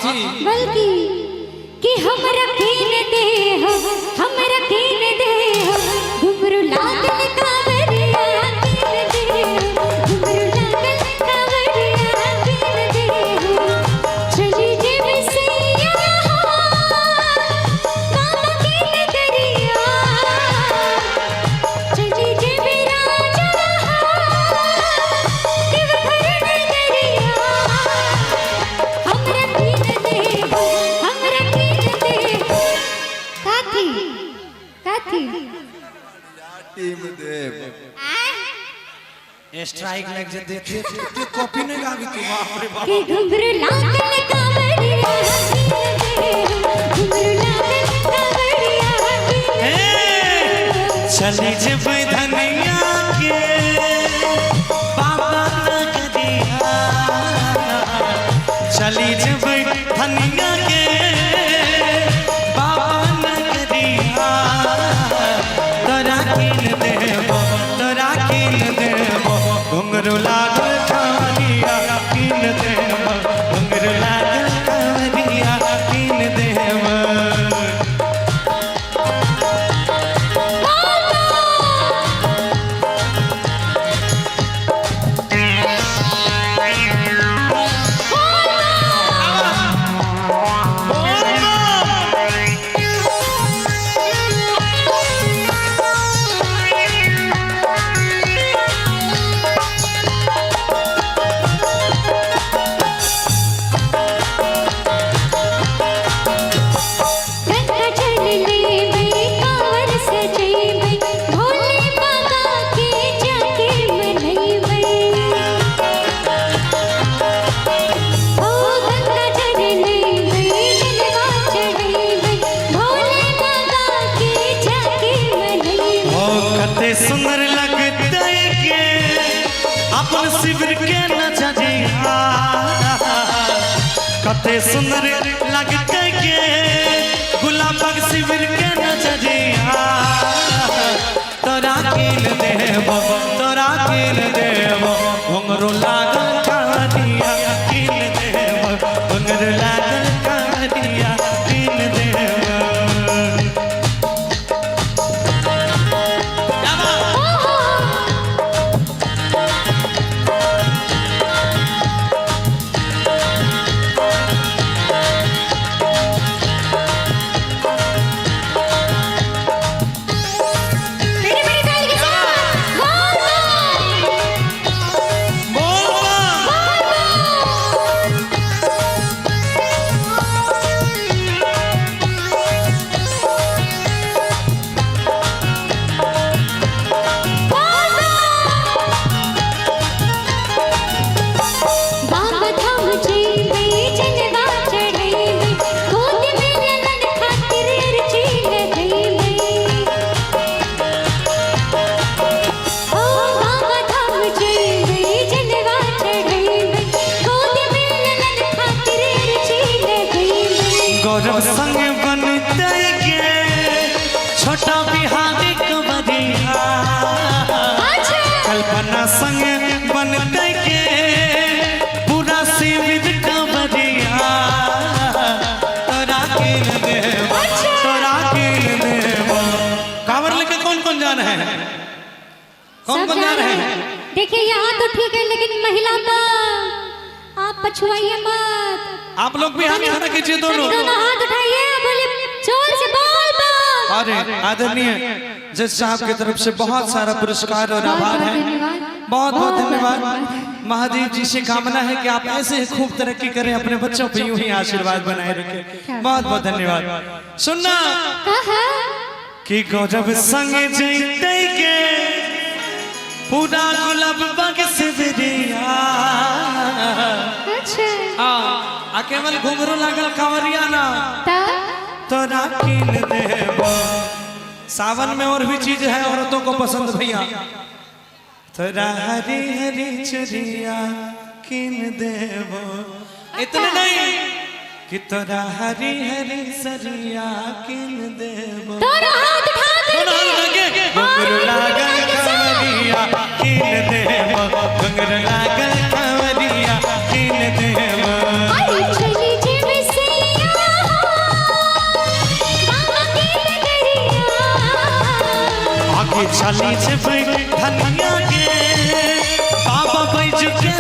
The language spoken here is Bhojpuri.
बल्कि कि हम रखीन दे हो, हम रखीन दे हो, घुंघरू लागल कांवरिया कीन दे हो, घुंघरू लागल कांवरिया कीन दे हो, चली जे बिसैया बाबा की नगरिया, चली जे बिराजा देवघर नगरिया, हम रखीन दे हो, हम रखीन दे हो। काथी टीम देव स्ट्राइक लग जे देते तू कॉपी नहीं गावी तू बाप रे बाप के घुंघरू लागल कांवरिया कीन दे हो, घुंघरू लागल कांवरिया कीन चली जे धनिया के बाबा नगरिया, चली जे धनिया के बाबा नगरिया, तोरा कीन देबो, तोरा कीन देबो, घुंघरू लागल कांवरिया कीन देबो, घुंघरू लागल कांवरिया कीन देबो। गंगा जल लेबै कांवर सजैबै भोले बाबा के जाके मनैबै, ओ गंगा जल लेबै जलवा चढ़ैबै भोले बाबा के जाके मनैबै। ओ कते सुंदर लगते के अपन शिविर के नजरिया, कते सुंदर लगते के गुलाबक शिविर के नजरिया, तोरा कीन देबो, तोरा कीन देबो, घुंघरू लागल कांवरिया कीन देबो, घुंघरू लागल कांवरिया कीन देबो। मेरे मेरे ताल के साथ बोल बाबा धाम जइबै जलवा चढ़ैबै गोद में ललन खातिर अर्जी लगैबै, ओ बाबा धाम जइबै जलवा चढ़ैबै गोद में ललन खातिर अर्जी लगैबै। गौरव संग बनते के छोटा बिहारी कबरिया, अच्छा कल्पना संग बनते के पूरा शिविर कबरिया, तोरा कीन देबो, तोरा कीन देबो। कांवर लेके कौन कौन जा रहे हैं, कौन सब कौन जा रहे हैं? देखिए यहाँ तो ठीक है लेकिन महिला का आप पछुआइए मत, आप लोग भी हाथ खड़ा कीजिए दोनों। दोनों हाथ उठाइए बोले जोर से बोल बोल। अरे आदरणीय जज साहब की तरफ से बहुत सारा पुरस्कार और आभार है, बहुत बहुत धन्यवाद। महादेव जी से कामना है कि आप ऐसे ही खूब तरक्की करें, अपने बच्चों पे यूं ही आशीर्वाद बनाए रखें। बहुत बहुत धन्यवाद। सुनना कहा कि गौरव संग जैते के पूरा गुलाब बाग शिविरिया, अच्छा आ केवल घुंघरू लागल कांवरिया ना, ता तोरा कीन देबो। सावन में और भी चीज है औरतों को पसंद भैया, तोरा हरी हरी चुरिया कीन देबो। इतने नहीं कि तोरा हरी हरी सरिया कीन देबो। दोनों हाथ उठा लगे घुंघरू लागल कांवरिया कीन देबो, घुंघरू लागल कांवरिया कीन देबो। अरे चली जे डाली से धनिया के बाबा बैज के